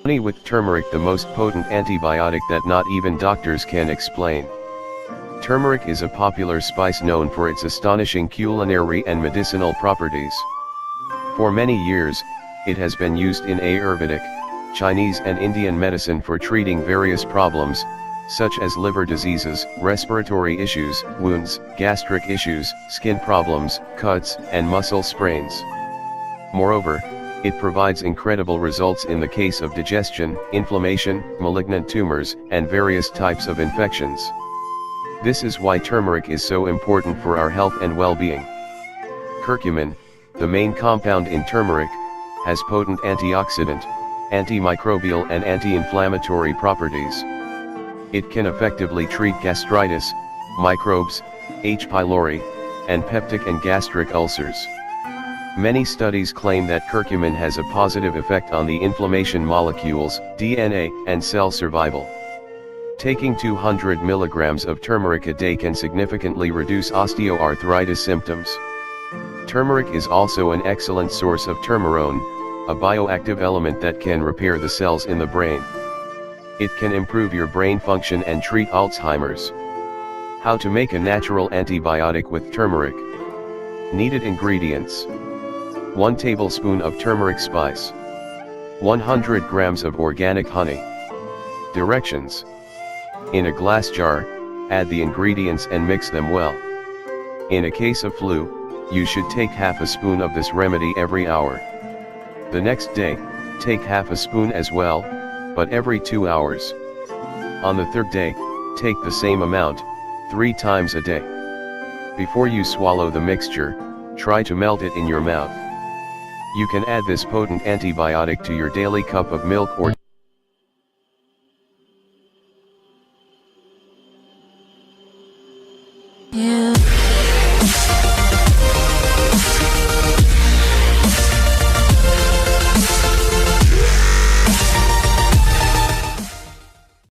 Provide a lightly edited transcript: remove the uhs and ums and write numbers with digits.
Honey with turmeric, the most potent antibiotic that not even doctors can explain. Turmeric is a popular spice known for its astonishing culinary and medicinal properties. For many years, it has been used in Ayurvedic, Chinese and Indian medicine for treating various problems, such as liver diseases, respiratory issues, wounds, gastric issues, skin problems, cuts, and muscle sprains. Moreover, it provides incredible results in the case of digestion, inflammation, malignant tumors, and various types of infections. This is why turmeric is so important for our health and well-being. Curcumin, the main compound in turmeric, has potent antioxidant, antimicrobial and anti-inflammatory properties. It can effectively treat gastritis, microbes, H. pylori, and peptic and gastric ulcers. Many studies claim that curcumin has a positive effect on the inflammation molecules, DNA, and cell survival. Taking 200 mg of turmeric a day can significantly reduce osteoarthritis symptoms. Turmeric is also an excellent source of turmerone, a bioactive element that can repair the cells in the brain. It can improve your brain function and treat Alzheimer's. How to make a natural antibiotic with turmeric. Needed ingredients: 1 tablespoon of turmeric spice, 100 grams of organic honey. Directions: in a glass jar, add the ingredients and mix them well. In a case of flu, you should take half a spoon of this remedy every hour. The next day, take half a spoon as well, but every 2 hours. On the third day, take the same amount, 3 times a day. Before you swallow the mixture, try to melt it in your mouth. You can add this potent antibiotic to your daily cup of milk or